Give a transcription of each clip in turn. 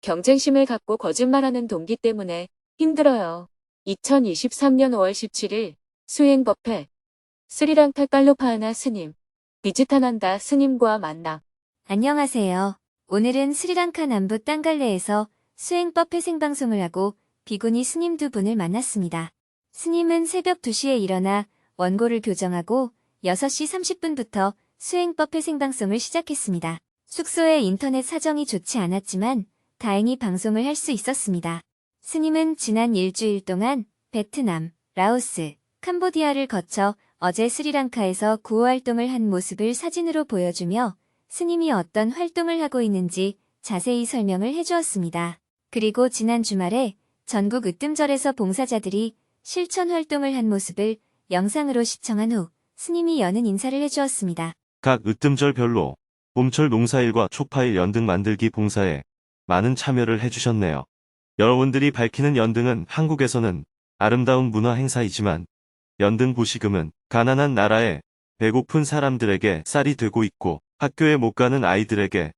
경쟁심을 갖고 거짓말하는 동기 때문에 힘들어요. 2023년 5월 17일 수행법회 스리랑카 깔로파하나 스님 비지타난다 스님과 만남. 안녕하세요. 오늘은 스리랑카 남부 땅갈레에서 수행법회 생방송을 하고 비구니 스님 두 분을 만났습니다. 스님은 새벽 2시에 일어나 원고를 교정하고 6시 30분부터 수행법회 생방송을 시작했습니다. 숙소에 인터넷 사정이 좋지 않았지만 다행히 방송을 할 수 있었습니다. 스님은 지난 일주일 동안 베트남, 라오스, 캄보디아를 거쳐 어제 스리랑카에서 구호 활동을 한 모습을 사진으로 보여주며 스님이 어떤 활동을 하고 있는지 자세히 설명을 해주었습니다. 그리고 지난 주말에 전국 으뜸절에서 봉사자들이 실천 활동을 한 모습을 영상으로 시청한 후 스님이 여는 인사를 해주었습니다. 각 으뜸절별로 봄철 농사일과 촉파일 연등 만들기 봉사에 많은 참여를 해주셨네요. 여러분들이 밝히는 연등은 한국에서는 아름다운 문화 행사이지만 연등 부시금은 가난한 나라에 배고픈 사람들에게 쌀이 되고 있고 학교에 못 가는 아이들에게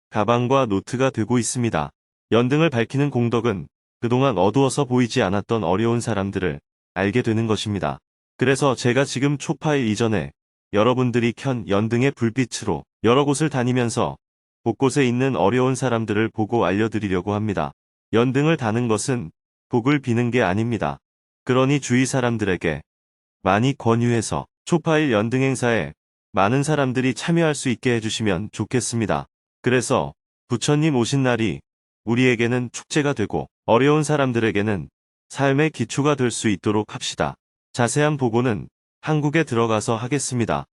가방과 노트가 되고 있습니다. 연등을 밝히는 공덕은 그동안 어두워서 보이지 않았던 어려운 사람들을 알게 되는 것입니다. 그래서 제가 지금 촉파일 이전에 여러분들이 켠 연등의 불빛으로 여러 곳을 다니면서 곳곳에 있는 어려운 사람들을 보고 알려드리려고 합니다. 연등을 다는 것은 복을 비는 게 아닙니다. 그러니 주위 사람들에게 많이 권유해서 촉파일 연등 행사에 많은 사람들이 참여할 수 있게 해주시면 좋겠습니다. 그래서 부처님 오신 날이 우리에게는 축제가 되고 어려운 사람들에게는 삶의 기초가 될 수 있도록 합시다. 자세한 보고는 한국에 들어가서 하겠습니다.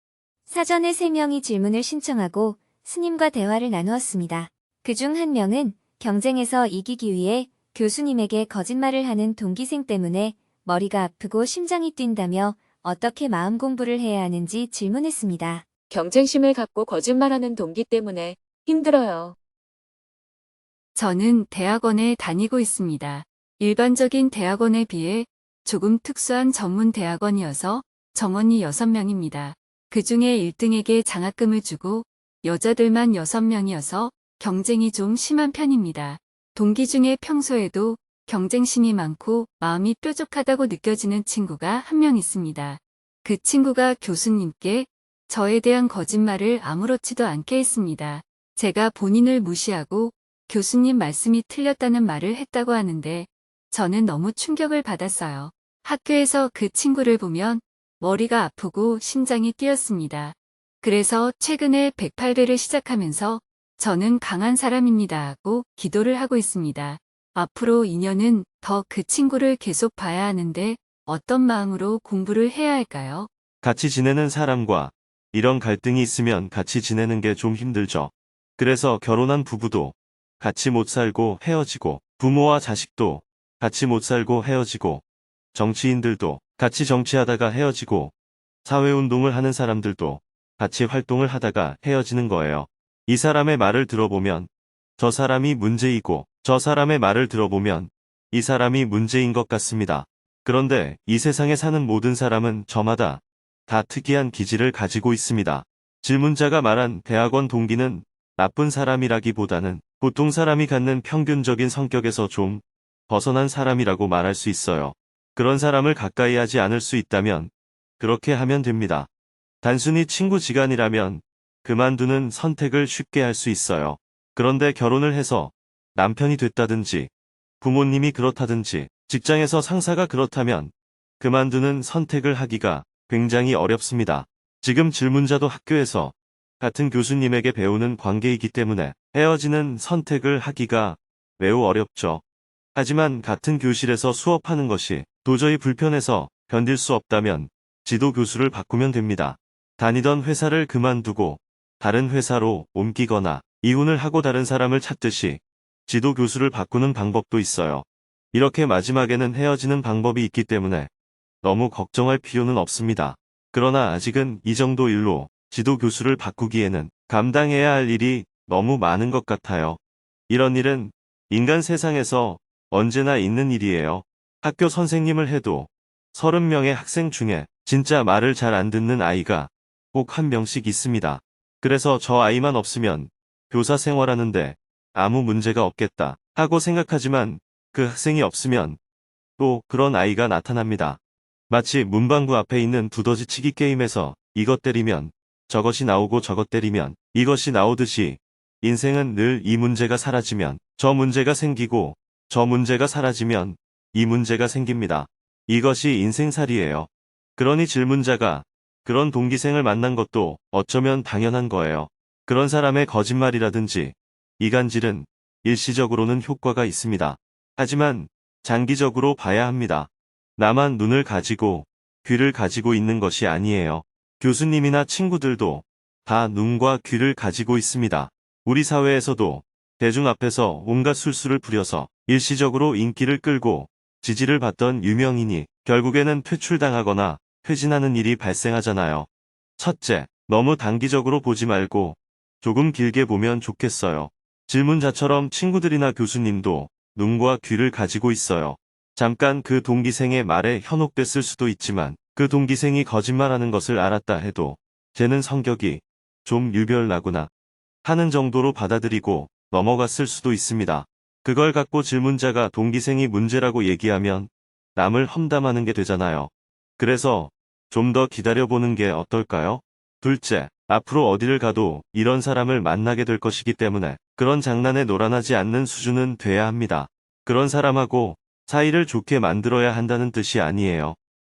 사전에 3명이 질문을 신청하고 스님과 대화를 나누었습니다. 그중 한 명은 경쟁에서 이기기 위해 교수님에게 거짓말을 하는 동기생 때문에 머리가 아프고 심장이 뛴다며 어떻게 마음 공부를 해야 하는지 질문했습니다. 경쟁심을 갖고 거짓말하는 동기 때문에 힘들어요. 저는 대학원에 다니고 있습니다. 일반적인 대학원에 비해 조금 특수한 전문 대학원이어서 정원이 6명입니다. 그 중에 1등에게 장학금을 주고 여자들만 6명이어서 경쟁이 좀 심한 편입니다. 동기 중에 평소에도 경쟁심이 많고 마음이 뾰족하다고 느껴지는 친구가 한 명 있습니다. 그 친구가 교수님께 저에 대한 거짓말을 아무렇지도 않게 했습니다. 제가 본인을 무시하고 교수님 말씀이 틀렸다는 말을 했다고 하는데 저는 너무 충격을 받았어요. 학교에서 그 친구를 보면 머리가 아프고 심장이 뛰었습니다. 그래서 최근에 108배를 시작하면서 저는 강한 사람입니다 하고 기도를 하고 있습니다. 앞으로 2년은 더 그 친구를 계속 봐야 하는데 어떤 마음으로 공부를 해야 할까요? 같이 지내는 사람과 이런 갈등이 있으면 같이 지내는 게 좀 힘들죠. 그래서 결혼한 부부도 같이 못 살고 헤어지고 부모와 자식도 같이 못 살고 헤어지고 정치인들도 같이 정치하다가 헤어지고 사회운동을 하는 사람들도 같이 활동을 하다가 헤어지는 거예요. 이 사람의 말을 들어보면 저 사람이 문제이고 저 사람의 말을 들어보면 이 사람이 문제인 것 같습니다. 그런데 이 세상에 사는 모든 사람은 저마다 다 특이한 기질을 가지고 있습니다. 질문자가 말한 대학원 동기는 나쁜 사람이라기보다는 보통 사람이 갖는 평균적인 성격에서 좀 벗어난 사람이라고 말할 수 있어요. 그런 사람을 가까이 하지 않을 수 있다면 그렇게 하면 됩니다. 단순히 친구지간이라면 그만두는 선택을 쉽게 할 수 있어요. 그런데 결혼을 해서 남편이 됐다든지 부모님이 그렇다든지 직장에서 상사가 그렇다면 그만두는 선택을 하기가 굉장히 어렵습니다. 지금 질문자도 학교에서 같은 교수님에게 배우는 관계이기 때문에 헤어지는 선택을 하기가 매우 어렵죠. 하지만 같은 교실에서 수업하는 것이 도저히 불편해서 견딜 수 없다면 지도 교수를 바꾸면 됩니다. 다니던 회사를 그만두고 다른 회사로 옮기거나 이혼을 하고 다른 사람을 찾듯이 지도 교수를 바꾸는 방법도 있어요. 이렇게 마지막에는 헤어지는 방법이 있기 때문에 너무 걱정할 필요는 없습니다. 그러나 아직은 이 정도 일로 지도 교수를 바꾸기에는 감당해야 할 일이 너무 많은 것 같아요. 이런 일은 인간 세상에서 언제나 있는 일이에요. 학교 선생님을 해도 30명의 학생 중에 진짜 말을 잘 안 듣는 아이가 꼭 한 명씩 있습니다. 그래서 저 아이만 없으면 교사 생활하는데 아무 문제가 없겠다 하고 생각하지만 그 학생이 없으면 또 그런 아이가 나타납니다. 마치 문방구 앞에 있는 두더지치기 게임에서 이것 때리면 저것이 나오고 저것 때리면 이것이 나오듯이 인생은 늘 이 문제가 사라지면 저 문제가 생기고 저 문제가 사라지면 이 문제가 생깁니다. 이것이 인생살이에요. 그러니 질문자가 그런 동기생을 만난 것도 어쩌면 당연한 거예요. 그런 사람의 거짓말이라든지 이간질은 일시적으로는 효과가 있습니다. 하지만 장기적으로 봐야 합니다. 나만 눈을 가지고 귀를 가지고 있는 것이 아니에요. 교수님이나 친구들도 다 눈과 귀를 가지고 있습니다. 우리 사회에서도 대중 앞에서 온갖 술수를 부려서 일시적으로 인기를 끌고 지지를 받던 유명인이 결국에는 퇴출당하거나 퇴진하는 일이 발생하잖아요. 첫째, 너무 단기적으로 보지 말고 조금 길게 보면 좋겠어요. 질문자처럼 친구들이나 교수님도 눈과 귀를 가지고 있어요. 잠깐 그 동기생의 말에 현혹됐을 수도 있지만 그 동기생이 거짓말하는 것을 알았다 해도 쟤는 성격이 좀 유별나구나 하는 정도로 받아들이고 넘어갔을 수도 있습니다. 그걸 갖고 질문자가 동기생이 문제라고 얘기하면 남을 험담하는 게 되잖아요. 그래서 좀 더 기다려보는 게 어떨까요? 둘째, 앞으로 어디를 가도 이런 사람을 만나게 될 것이기 때문에 그런 장난에 노란하지 않는 수준은 돼야 합니다. 그런 사람하고 사이를 좋게 만들어야 한다는 뜻이 아니에요.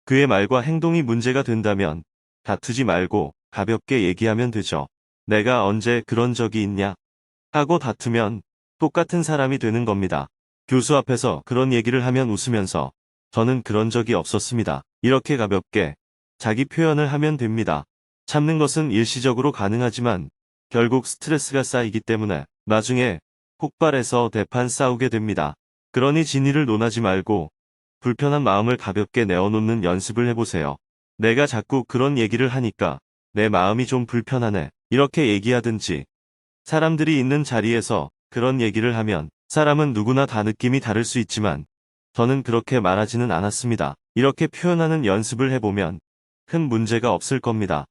그의 말과 행동이 문제가 된다면 다투지 말고 가볍게 얘기하면 되죠. 내가 언제 그런 적이 있냐? 하고 다투면 똑같은 사람이 되는 겁니다. 교수 앞에서 그런 얘기를 하면 웃으면서 저는 그런 적이 없었습니다. 이렇게 가볍게 자기 표현을 하면 됩니다. 참는 것은 일시적으로 가능하지만 결국 스트레스가 쌓이기 때문에 나중에 폭발해서 대판 싸우게 됩니다. 그러니 진위를 논하지 말고 불편한 마음을 가볍게 내어놓는 연습을 해보세요. 내가 자꾸 그런 얘기를 하니까 내 마음이 좀 불편하네. 이렇게 얘기하든지 사람들이 있는 자리에서 그런 얘기를 하면 사람은 누구나 다 느낌이 다를 수 있지만 저는 그렇게 말하지는 않았습니다. 이렇게 표현하는 연습을 해보면 큰 문제가 없을 겁니다.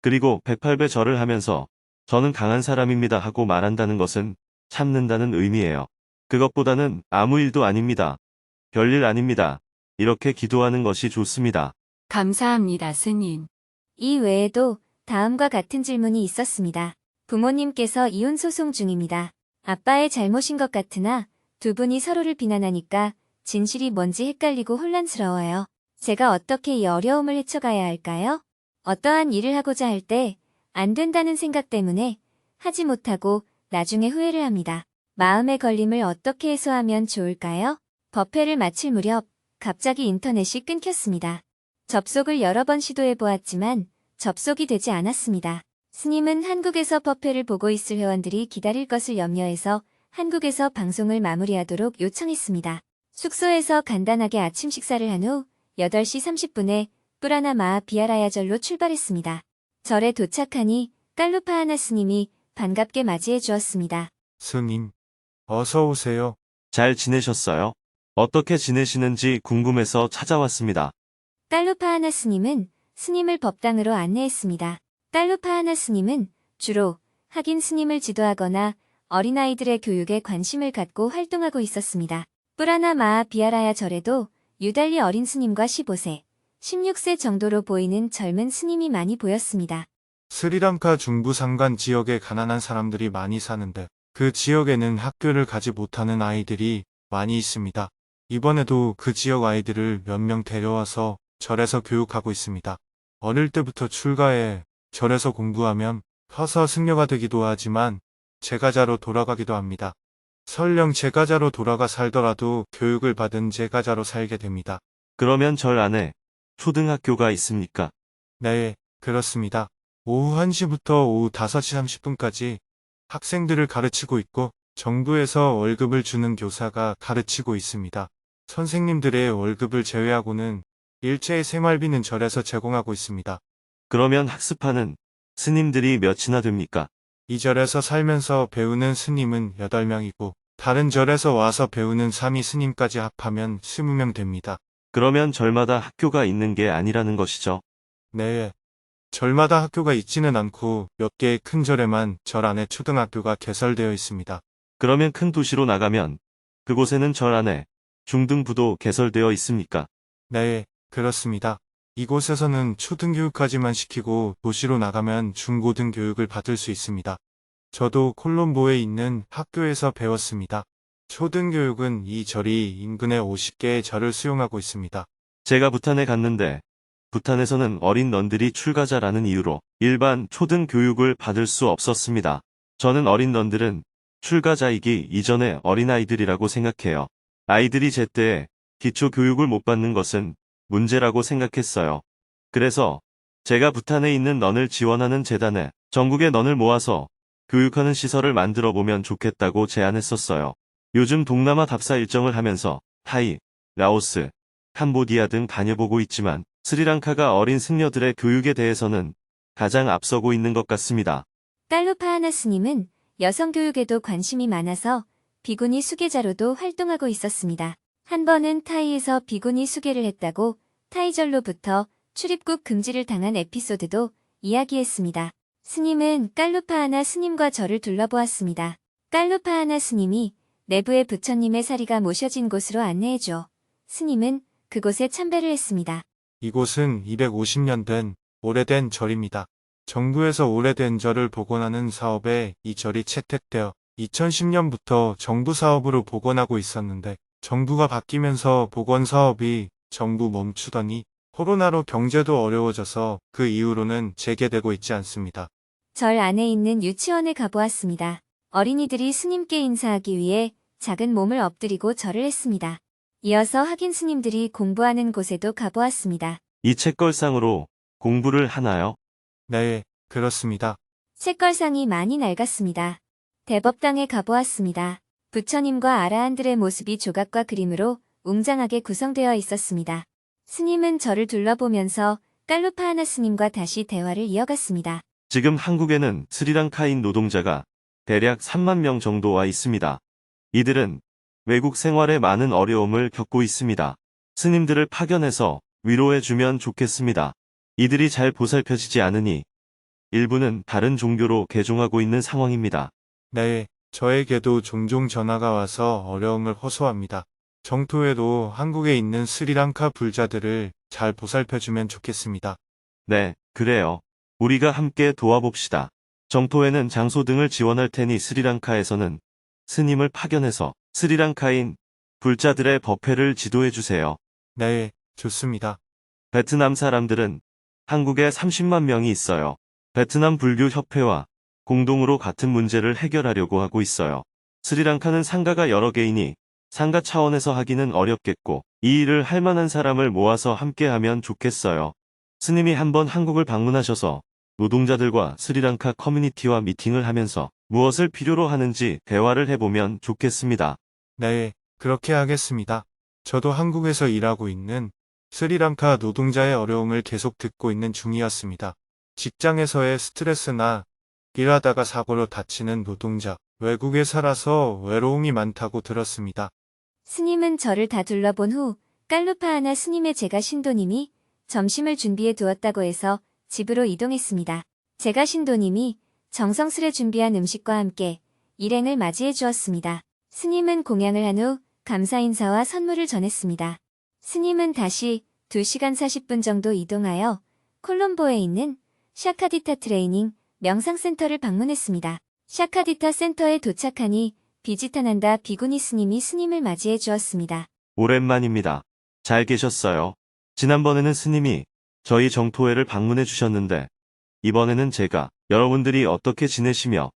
그리고 108배 절을 하면서 저는 강한 사람입니다 하고 말한다는 것은 참는다는 의미예요. 그것보다는 아무 일도 아닙니다. 별일 아닙니다. 이렇게 기도하는 것이 좋습니다. 감사합니다, 스님. 이 외에도 다음과 같은 질문이 있었습니다. 부모님께서 이혼 소송 중입니다. 아빠의 잘못인 것 같으나 두 분이 서로를 비난하니까 진실이 뭔지 헷갈리고 혼란스러워요. 제가 어떻게 이 어려움을 헤쳐가야 할까요? 어떠한 일을 하고자 할 때 안 된다는 생각 때문에 하지 못하고 나중에 후회를 합니다. 마음의 걸림을 어떻게 해소하면 좋을까요? 법회를 마칠 무렵 갑자기 인터넷이 끊겼습니다. 접속을 여러 번 시도해 보았지만 접속이 되지 않았습니다. 스님은 한국에서 법회를 보고 있을 회원들이 기다릴 것을 염려해서 한국에서 방송을 마무리하도록 요청했습니다. 숙소에서 간단하게 아침 식사를 한 후 8시 30분에 뿌라나 마하 비하라야 절로 출발했습니다. 절에 도착하니 깔루파하나 스님이 반갑게 맞이해 주었습니다. 스님, 어서 오세요. 잘 지내셨어요? 어떻게 지내시는지 궁금해서 찾아왔습니다. 깔루파하나 스님은 스님을 법당으로 안내했습니다. 깔루파하나 스님은 주로 학인 스님을 지도하거나 어린아이들의 교육에 관심을 갖고 활동하고 있었습니다. 뿌라나 마하 비하라야 절에도 유달리 어린 스님과 15세, 16세 정도로 보이는 젊은 스님이 많이 보였습니다. 스리랑카 중부 산간 지역에 가난한 사람들이 많이 사는데 그 지역에는 학교를 가지 못하는 아이들이 많이 있습니다. 이번에도 그 지역 아이들을 몇 명 데려와서 절에서 교육하고 있습니다. 어릴 때부터 출가해 절에서 공부하면 커서 승려가 되기도 하지만 제가자로 돌아가기도 합니다. 설령 제가자로 돌아가 살더라도 교육을 받은 제가자로 살게 됩니다. 그러면 절 안에 초등학교가 있습니까? 네, 그렇습니다. 오후 1시부터 오후 5시 30분까지 학생들을 가르치고 있고 정부에서 월급을 주는 교사가 가르치고 있습니다. 선생님들의 월급을 제외하고는 일체의 생활비는 절에서 제공하고 있습니다. 그러면 학습하는 스님들이 몇이나 됩니까? 이 절에서 살면서 배우는 스님은 8명이고 다른 절에서 와서 배우는 삼위 스님까지 합하면 20명 됩니다. 그러면 절마다 학교가 있는 게 아니라는 것이죠. 네. 절마다 학교가 있지는 않고 몇 개의 큰 절에만 절 안에 초등학교가 개설되어 있습니다. 그러면 큰 도시로 나가면 그곳에는 절 안에 중등부도 개설되어 있습니까? 네, 그렇습니다. 이곳에서는 초등교육까지만 시키고 도시로 나가면 중고등교육을 받을 수 있습니다. 저도 콜롬보에 있는 학교에서 배웠습니다. 초등교육은 이 절이 인근에 50개의 절을 수용하고 있습니다. 제가 부탄에 갔는데 부탄에서는 어린 넌들이 출가자라는 이유로 일반 초등 교육을 받을 수 없었습니다. 저는 어린 넌들은 출가자이기 이전의 어린아이들이라고 생각해요. 아이들이 제때에 기초 교육을 못 받는 것은 문제라고 생각했어요. 그래서 제가 부탄에 있는 넌을 지원하는 재단에 전국의 넌을 모아서 교육하는 시설을 만들어 보면 좋겠다고 제안했었어요. 요즘 동남아 답사 일정을 하면서 타이, 라오스, 캄보디아 등 다녀보고 있지만 스리랑카가 어린 승려들의 교육에 대해서는 가장 앞서고 있는 것 같습니다. 깔루파하나 스님은 여성 교육에도 관심이 많아서 비구니 수계자로도 활동하고 있었습니다. 한 번은 타이에서 비구니 수계를 했다고 타이절로부터 출입국 금지를 당한 에피소드도 이야기했습니다. 스님은 깔루파하나 스님과 절을 둘러보았습니다. 깔루파하나 스님이 내부의 부처님의 사리가 모셔진 곳으로 안내해줘 스님은 그곳에 참배를 했습니다. 이곳은 250년 된 오래된 절입니다. 정부에서 오래된 절을 복원하는 사업에 이 절이 채택되어 2010년부터 정부 사업으로 복원하고 있었는데 정부가 바뀌면서 복원 사업이 전부 멈추더니 코로나로 경제도 어려워져서 그 이후로는 재개되고 있지 않습니다. 절 안에 있는 유치원에 가보았습니다. 어린이들이 스님께 인사하기 위해 작은 몸을 엎드리고 절을 했습니다. 이어서 학인 스님들이 공부하는 곳에도 가보았습니다. 이 책걸상으로 공부를 하나요? 네, 그렇습니다. 색깔상이 많이 낡았습니다. 대법당에 가보았습니다. 부처님과 아라한들의 모습이 조각과 그림으로 웅장하게 구성되어 있었습니다. 스님은 절을 둘러보면서 깔루파하나 스님과 다시 대화를 이어갔습니다. 지금 한국에는 스리랑카인 노동자가 대략 3만 명 정도 와 있습니다. 이들은 외국 생활에 많은 어려움을 겪고 있습니다. 스님들을 파견해서 위로해주면 좋겠습니다. 이들이 잘 보살펴지지 않으니 일부는 다른 종교로 개종하고 있는 상황입니다. 네, 저에게도 종종 전화가 와서 어려움을 호소합니다. 정토에도 한국에 있는 스리랑카 불자들을 잘 보살펴주면 좋겠습니다. 네, 그래요. 우리가 함께 도와봅시다. 정토에는 장소 등을 지원할 테니 스리랑카에서는 스님을 파견해서 스리랑카인 불자들의 법회를 지도해주세요. 네, 좋습니다. 베트남 사람들은 한국에 30만 명이 있어요. 베트남 불교협회와 공동으로 같은 문제를 해결하려고 하고 있어요. 스리랑카는 상가가 여러 개이니 상가 차원에서 하기는 어렵겠고 이 일을 할 만한 사람을 모아서 함께하면 좋겠어요. 스님이 한번 한국을 방문하셔서 노동자들과 스리랑카 커뮤니티와 미팅을 하면서 무엇을 필요로 하는지 대화를 해보면 좋겠습니다. 네, 그렇게 하겠습니다. 저도 한국에서 일하고 있는 스리랑카 노동자의 어려움을 계속 듣고 있는 중이었습니다. 직장에서의 스트레스나 일하다가 사고로 다치는 노동자, 외국에 살아서 외로움이 많다고 들었습니다. 스님은 절을 다 둘러본 후 깔루파하나 스님의 제가 신도님이 점심을 준비해 두었다고 해서 집으로 이동했습니다. 제가 신도님이 정성스레 준비한 음식과 함께 일행을 맞이해 주었습니다. 스님은 공양을 한 후 감사 인사와 선물을 전했습니다. 스님은 다시 2시간 40분 정도 이동하여 콜롬보에 있는 샤카디타 트레이닝 명상센터를 방문했습니다. 샤카디타 센터에 도착하니 비지타난다 비구니 스님이 스님을 맞이해 주었습니다. 오랜만입니다. 잘 계셨어요? 지난번에는 스님이 저희 정토회를 방문해 주셨는데 이번에는 제가 여러분들이 어떻게 지내시며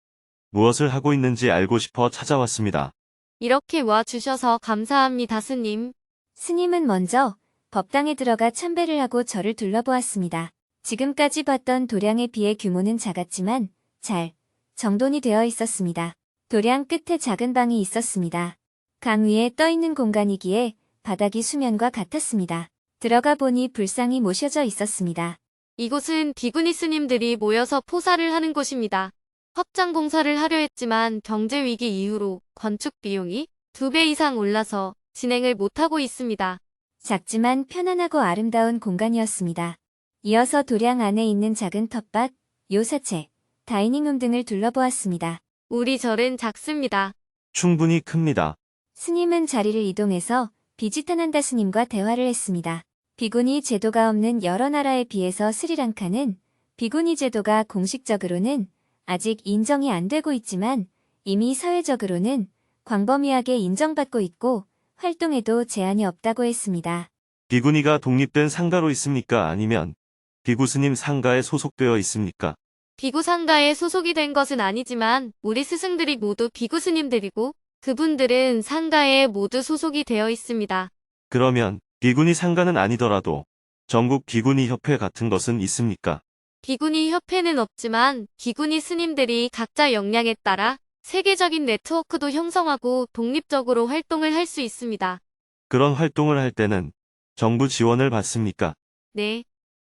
무엇을 하고 있는지 알고 싶어 찾아왔습니다. 이렇게 와주셔서 감사합니다, 스님. 스님은 먼저 법당에 들어가 참배를 하고 절을 둘러보았습니다. 지금까지 봤던 도량에 비해 규모는 작았지만 잘 정돈이 되어 있었습니다. 도량 끝에 작은 방이 있었습니다. 강 위에 떠있는 공간이기에 바닥이 수면과 같았습니다. 들어가 보니 불상이 모셔져 있었습니다. 이곳은 비구니 스님들이 모여서 포사를 하는 곳입니다. 확장 공사를 하려 했지만 경제 위기 이후로 건축 비용이 2배 이상 올라서 진행을 못하고 있습니다. 작지만 편안하고 아름다운 공간이었습니다. 이어서 도량 안에 있는 작은 텃밭, 요사채, 다이닝룸 등을 둘러보았습니다. 우리 절은 작습니다. 충분히 큽니다. 스님은 자리를 이동해서 비지타난다 스님과 대화를 했습니다. 비구니 제도가 없는 여러 나라에 비해서 스리랑카는 비구니 제도가 공식적으로는 아직 인정이 안 되고 있지만 이미 사회적으로는 광범위하게 인정받고 있고 활동에도 제한이 없다고 했습니다. 비구니가 독립된 상가로 있습니까? 아니면 비구스님 상가에 소속되어 있습니까? 비구 상가에 소속이 된 것은 아니지만 우리 스승들이 모두 비구 스님들이고 그분들은 상가에 모두 소속이 되어 있습니다. 그러면 비구니 상가는 아니더라도 전국 비구니 협회 같은 것은 있습니까? 비구니 협회는 없지만 비구니 스님들이 각자 역량에 따라 세계적인 네트워크도 형성하고 독립적으로 활동을 할 수 있습니다. 그런 활동을 할 때는 정부 지원을 받습니까? 네.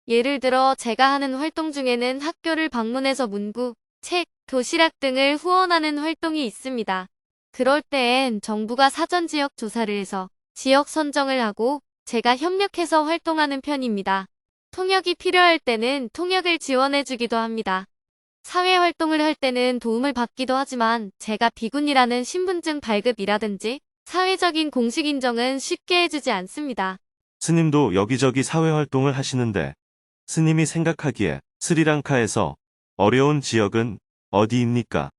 예를 들어 제가 하는 활동 중에는 학교를 방문해서 문구, 책, 도시락 등을 후원하는 활동이 있습니다. 그럴 땐 정부가 사전 지역 조사를 해서 지역 선정을 하고 제가 협력해서 활동하는 편입니다. 통역이 필요할 때는 통역을 지원해주기도 합니다. 사회 활동을 할 때는 도움을 받기도 하지만 제가 비군이라는 신분증 발급이라든지 사회적인 공식 인정은 쉽게 해주지 않습니다. 스님도 여기저기 사회 활동을 하시는데 스님이 생각하기에 스리랑카에서 어려운 지역은 어디입니까?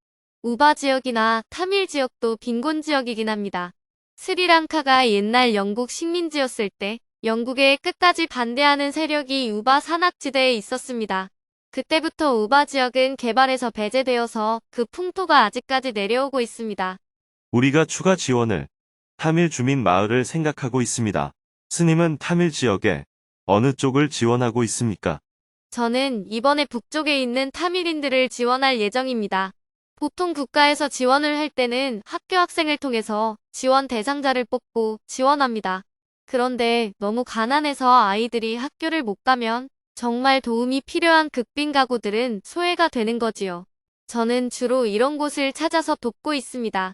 우바 지역이나 타밀 지역도 빈곤 지역이긴 합니다. 스리랑카가 옛날 영국 식민지였을 때 영국에 끝까지 반대하는 세력이 우바 산악지대에 있었습니다. 그때부터 우바 지역은 개발에서 배제되어서 그 풍토가 아직까지 내려오고 있습니다. 우리가 추가 지원을 타밀 주민 마을을 생각하고 있습니다. 스님은 타밀 지역에 어느 쪽을 지원하고 있습니까? 저는 이번에 북쪽에 있는 타밀인들을 지원할 예정입니다. 보통 국가에서 지원을 할 때는 학교 학생을 통해서 지원 대상자를 뽑고 지원합니다. 그런데 너무 가난해서 아이들이 학교를 못 가면 정말 도움이 필요한 극빈 가구들은 소외가 되는 거지요. 저는 주로 이런 곳을 찾아서 돕고 있습니다.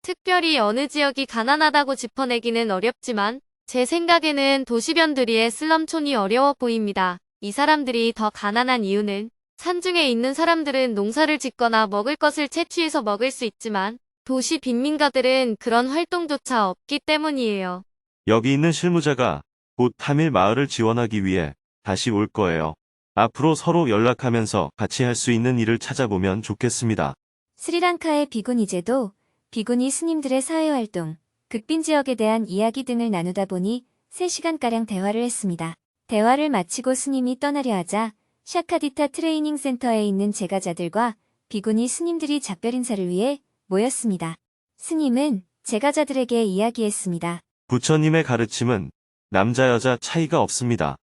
특별히 어느 지역이 가난하다고 짚어내기는 어렵지만 제 생각에는 도시변두리의 슬럼촌이 어려워 보입니다. 이 사람들이 더 가난한 이유는 산중에 있는 사람들은 농사를 짓거나 먹을 것을 채취해서 먹을 수 있지만 도시 빈민가들은 그런 활동조차 없기 때문이에요. 여기 있는 실무자가 곧 타밀 마을을 지원하기 위해 다시 올 거예요. 앞으로 서로 연락하면서 같이 할 수 있는 일을 찾아보면 좋겠습니다. 스리랑카의 비구니 제도, 비구니 스님들의 사회활동, 극빈 지역에 대한 이야기 등을 나누다 보니 3시간가량 대화를 했습니다. 대화를 마치고 스님이 떠나려 하자 샤카디타 트레이닝 센터에 있는 제가자들과 비구니 스님들이 작별 인사를 위해 모였습니다. 스님은 제가자들에게 이야기했습니다. 부처님의 가르침은 남자 여자 차이가 없습니다.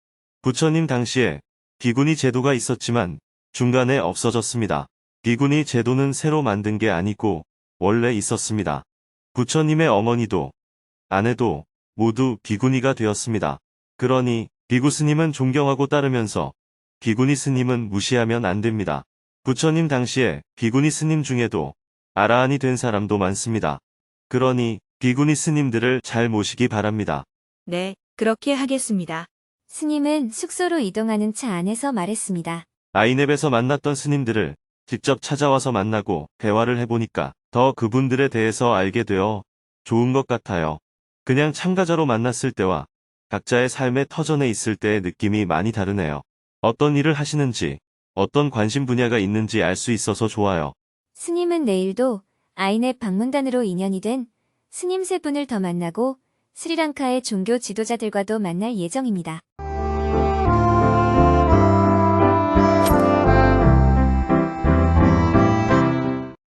부처님 당시에 비구니 제도가 있었지만 중간에 없어졌습니다. 비구니 제도는 새로 만든 게 아니고 원래 있었습니다. 부처님의 어머니도 아내도 모두 비구니가 되었습니다. 그러니 비구 스님은 존경하고 따르면서 비구니 스님은 무시하면 안 됩니다. 부처님 당시에 비구니 스님 중에도 아라한이 된 사람도 많습니다. 그러니 비구니 스님들을 잘 모시기 바랍니다. 네, 그렇게 하겠습니다. 스님은 숙소로 이동하는 차 안에서 말했습니다. 아이넵에서 만났던 스님들을 직접 찾아와서 만나고 대화를 해보니까 더 그분들에 대해서 알게 되어 좋은 것 같아요. 그냥 참가자로 만났을 때와 각자의 삶의 터전에 있을 때의 느낌이 많이 다르네요. 어떤 일을 하시는지, 어떤 관심 분야가 있는지 알 수 있어서 좋아요. 스님은 내일도 아이넵 방문단으로 인연이 된 스님 3분을 더 만나고 스리랑카의 종교 지도자들과도 만날 예정입니다.